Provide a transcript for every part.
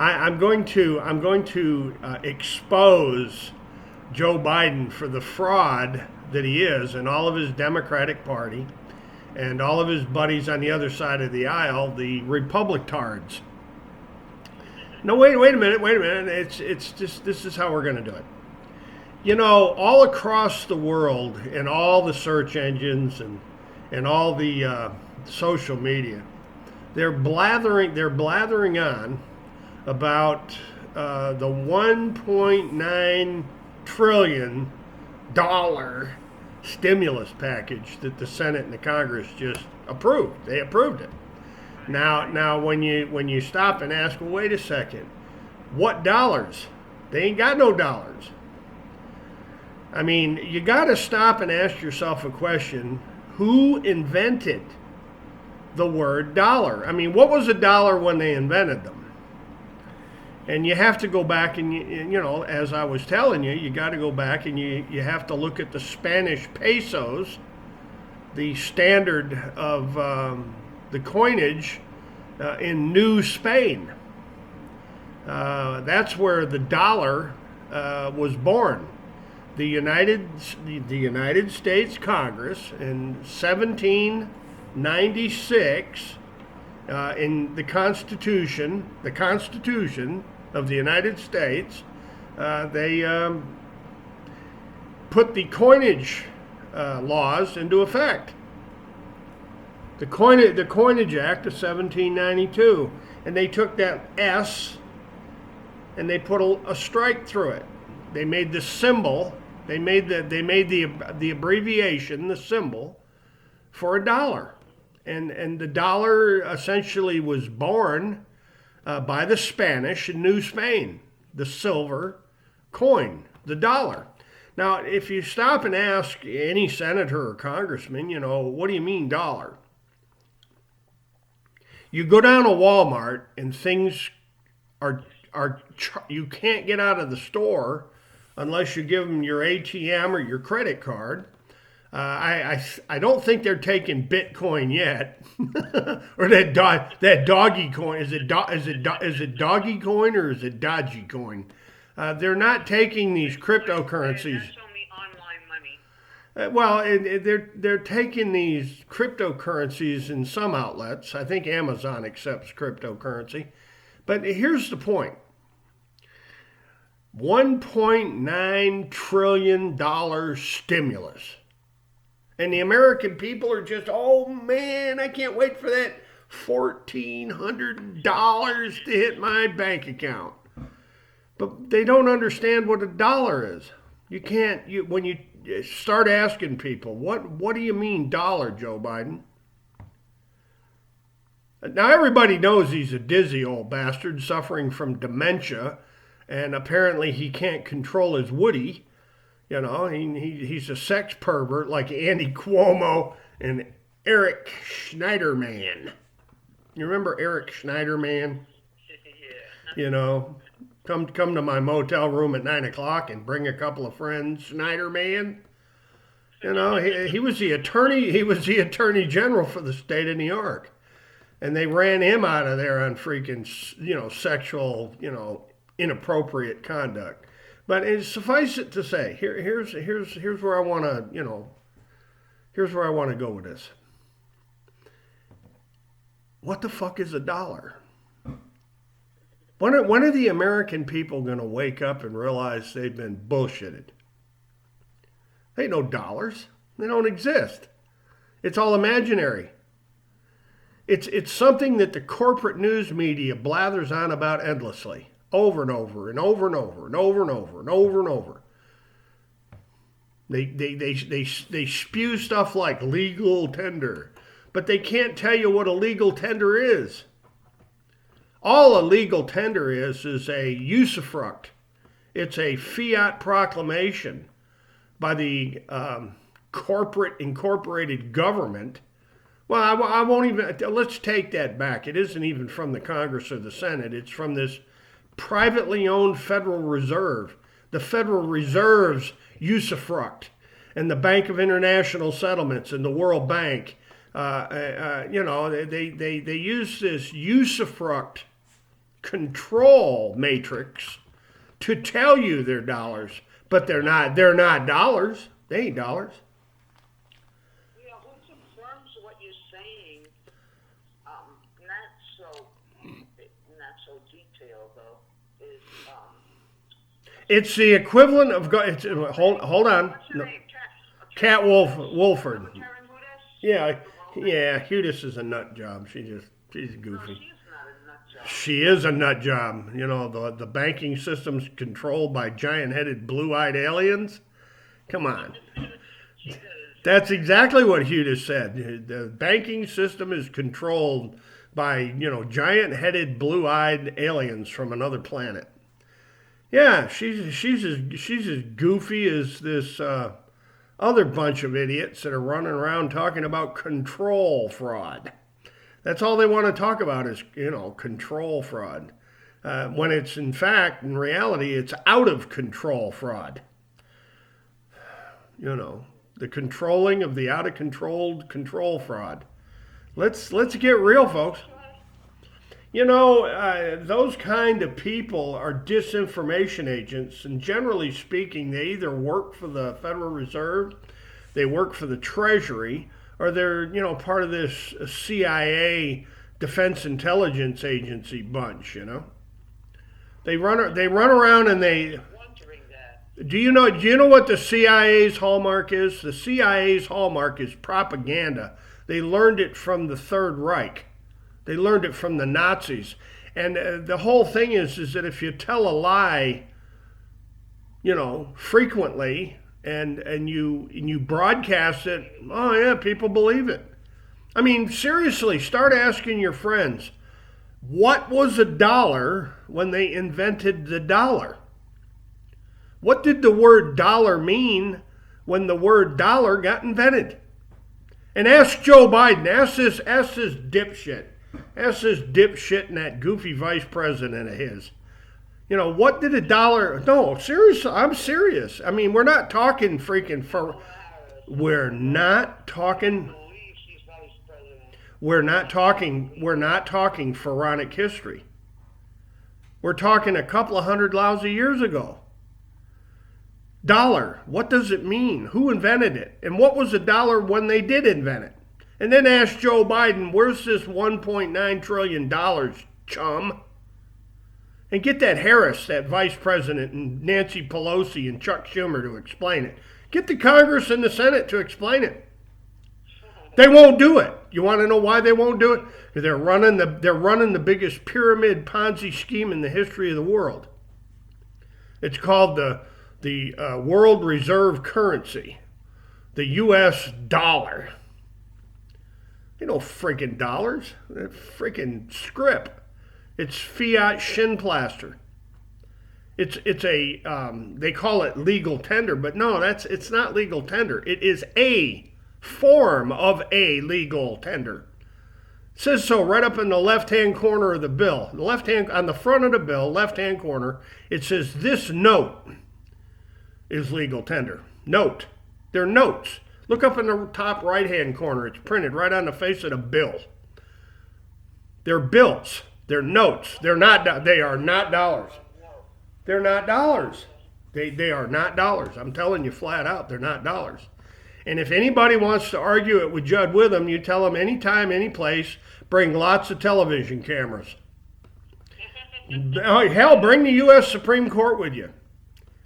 I'm going to expose Joe Biden for the fraud that he is, and all of his Democratic Party, and all of his buddies on the other side of the aisle, the Republicards. No, wait a minute, wait a minute. It's just this is how we're going to do it. You know, all across the world, in all the search engines and all the social media, they're blathering on about the 1.9 trillion dollar stimulus package that the Senate and the Congress just approved. They approved it. Now, when you stop and ask, well, wait a second, what dollars? They ain't got no dollars. I mean, you got to stop and ask yourself a question: who invented the word dollar? I mean, what was a dollar when they invented them? And you have to go back and, as I was telling you, you got to go back and you have to look at the Spanish pesos, the standard of the coinage in New Spain. That's where the dollar was born. The United States Congress in 1796, in the Constitution of the United States, they put the coinage laws into effect. The Coinage Act of 1792, and they took that S and they put a strike through it. They made the symbol. They made the abbreviation, the symbol, for a dollar, and the dollar essentially was born by the Spanish in New Spain, the silver coin, the dollar. Now, if you stop and ask any senator or congressman, what do you mean dollar? You go down to Walmart and things are you can't get out of the store unless you give them your ATM or your credit card. I don't think they're taking Bitcoin yet, or that doggy coin. Is it doggy coin or is it dodgy coin? They're not taking these cryptocurrencies. That's only online money. They're taking these cryptocurrencies in some outlets. I think Amazon accepts cryptocurrency, but here's the point: $1.9 trillion stimulus. And the American people are just, oh man, I can't wait for that $1,400 to hit my bank account. But they don't understand what a dollar is. When you start asking people, what do you mean dollar, Joe Biden? Now everybody knows he's a dizzy old bastard suffering from dementia, and apparently he can't control his woody. He's a sex pervert like Andy Cuomo and Eric Schneiderman. You remember Eric Schneiderman? Yeah. Come to my motel room at 9 o'clock and bring a couple of friends. Schneiderman. He was the attorney. He was the attorney general for the state of New York, and they ran him out of there on freaking sexual inappropriate conduct. But suffice it to say, here's where I want to here's where I want to go with this. What the fuck is a dollar? When are the American people going to wake up and realize they've been bullshitted? They ain't no dollars. They don't exist. It's all imaginary. It's something that the corporate news media blathers on about endlessly. Over and over and over and over and over and over and over and over. They spew stuff like legal tender, but they can't tell you what a legal tender is. All a legal tender is a usufruct. It's a fiat proclamation by the corporate incorporated government. Well, I won't even, let's take that back. It isn't even from the Congress or the Senate. It's from this privately owned Federal Reserve. The Federal Reserve's usufruct, and the Bank of International Settlements and the World Bank. They use this usufruct control matrix to tell you they're dollars, but they're not. They're not dollars. They ain't dollars. Yeah, who confirms what you're saying? Not so detailed though. Is It's the equivalent of hold on. what's her No, name? Cat Wolford. Karen Hudas? Yeah, Hudis is a nut job. She's goofy. She's not a nut job. She is a nut job. You know, the banking system's controlled by giant-headed, blue-eyed aliens. Come on. She does. That's exactly what Hudis said. The banking system is controlled by, giant-headed, blue-eyed aliens from another planet. Yeah, she's as goofy as this other bunch of idiots that are running around talking about control fraud. That's all they want to talk about is, control fraud. When it's in reality, it's out of control fraud. The controlling of the out of control fraud. Let's get real, folks. Those kind of people are disinformation agents, and generally speaking, they either work for the Federal Reserve, they work for the Treasury, or they're, part of this CIA Defense Intelligence Agency bunch, They run around and they... Wondering that. Do you know what the CIA's hallmark is? The CIA's hallmark is propaganda. They learned it from the Third Reich. They learned it from the Nazis. And the whole thing is that if you tell a lie, frequently, and you broadcast it, oh yeah, people believe it. I mean, seriously, start asking your friends, what was a dollar when they invented the dollar? What did the word dollar mean when the word dollar got invented? And ask Joe Biden, ask this dipshit and that goofy vice president of his. What did a dollar... No, seriously, I'm serious. I mean, we're not talking freaking... We're not talking pharaonic history. We're talking a couple of hundred lousy years ago. Dollar, what does it mean? Who invented it? And what was a dollar when they did invent it? And then ask Joe Biden, where's this $1.9 trillion, chum? And get that Harris, that vice president, and Nancy Pelosi and Chuck Schumer to explain it. Get the Congress and the Senate to explain it. They won't do it. You want to know why they won't do it? Because they're running the biggest pyramid Ponzi scheme in the history of the world. It's called the world reserve currency, the U.S. dollar. They no freaking dollars. They're freaking script. It's fiat shin plaster. It's they call it legal tender, but no, it's not legal tender. It is a form of a legal tender. It says so right up in the left-hand corner of the bill. On the front of the bill, left-hand corner, it says this note is legal tender. Note. They're notes. Look up in the top right-hand corner. It's printed right on the face of the bill. They're bills. They're notes. They are not dollars. They're not dollars. They are not dollars. I'm telling you flat out, they're not dollars. And if anybody wants to argue it with Judd Witham, you tell them anytime, any place, bring lots of television cameras. Hell, bring the U.S. Supreme Court with you.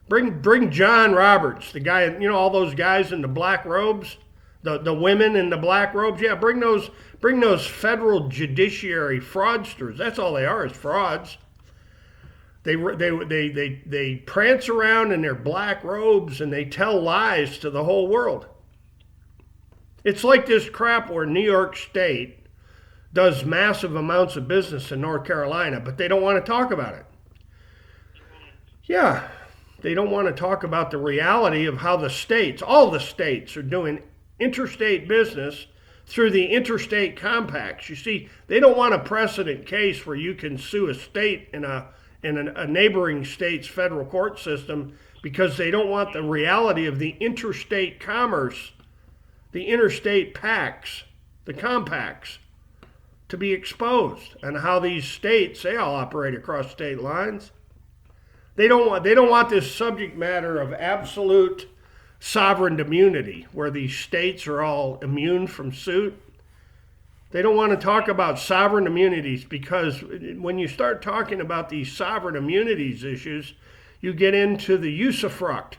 Bring John Roberts, the guy, all those guys in the black robes, the women in the black robes. Yeah, bring those federal judiciary fraudsters. That's all they are, is frauds. They prance around in their black robes and they tell lies to the whole world. It's like this crap where New York State does massive amounts of business in North Carolina, but they don't want to talk about it. Yeah. They don't want to talk about the reality of how all the states are doing interstate business through the interstate compacts. You see, they don't want a precedent case where you can sue a state in a neighboring state's federal court system because they don't want the reality of the interstate commerce, the interstate pacts, the compacts. to be exposed, and how these states, they all operate across state lines. They don't want this subject matter of absolute sovereign immunity, where these states are all immune from suit. They don't want to talk about sovereign immunities, because when you start talking about these sovereign immunities issues, you get into the usufruct.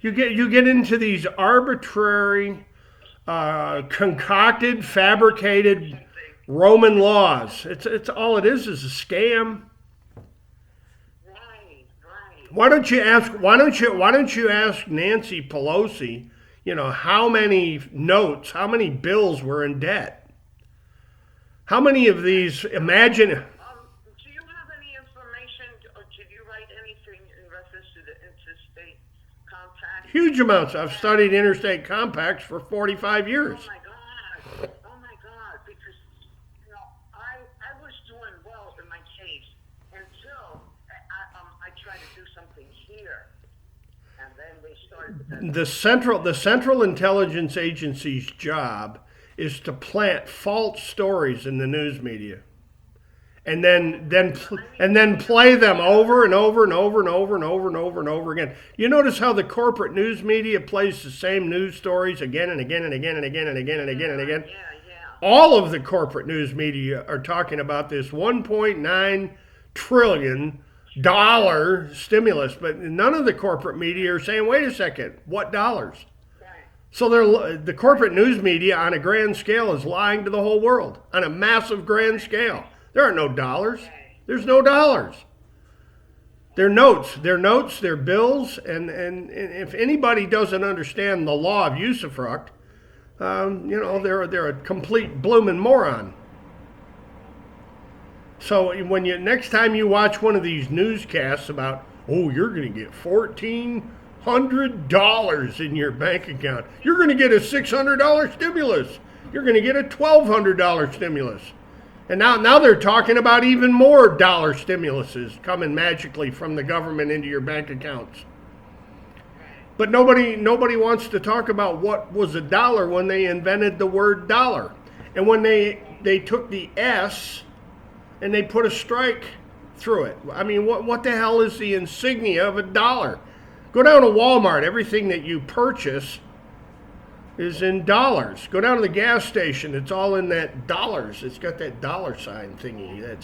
You get into these arbitrary, concocted, fabricated Roman laws. It's all it is a scam. Right. Why don't you ask Nancy Pelosi, how many notes, how many bills were in debt? How many of these, imagine. Do you have any information, or did you write anything in reference to the interstate compact? Huge amounts. I've studied interstate compacts for 45 years. Oh my God, because, I was doing well in my case until I tried to do something here. And then they started. The Central Intelligence Agency's job is to plant false stories in the news media, and then play them over and over and over and over and over and over and over again. You notice how the corporate news media plays the same news stories again and again and again and again and again and again and again. Yeah. All of the corporate news media are talking about this $1.9 trillion stimulus, but none of the corporate media are saying, wait a second, what dollars? So the corporate news media on a grand scale is lying to the whole world on a massive grand scale. There are no dollars. There's no dollars. They're notes, they're bills, and if anybody doesn't understand the law of usufruct, they're a complete bloomin' moron. So when next time you watch one of these newscasts about, you're going to get $1,400 in your bank account, you're going to get a $600 stimulus, you're going to get a $1,200 stimulus, and now they're talking about even more dollar stimuluses coming magically from the government into your bank accounts. But nobody wants to talk about what was a dollar when they invented the word dollar, and when they took the S and they put a strike through it. I mean, what the hell is the insignia of a dollar? Go down to Walmart. Everything that you purchase is in dollars. Go down to the gas station. It's all in that dollars. It's got that dollar sign thingy, that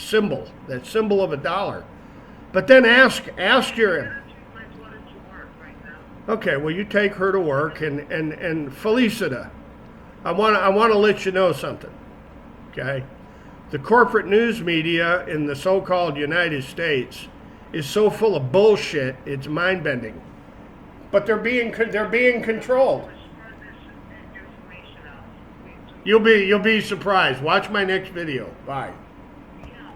symbol of a dollar. But then ask your... Okay, well, you take her to work, and Felicita, I want to let you know something, okay? The corporate news media in the so-called United States is so full of bullshit, it's mind-bending. But they're being controlled. You'll be surprised. Watch my next video. Bye.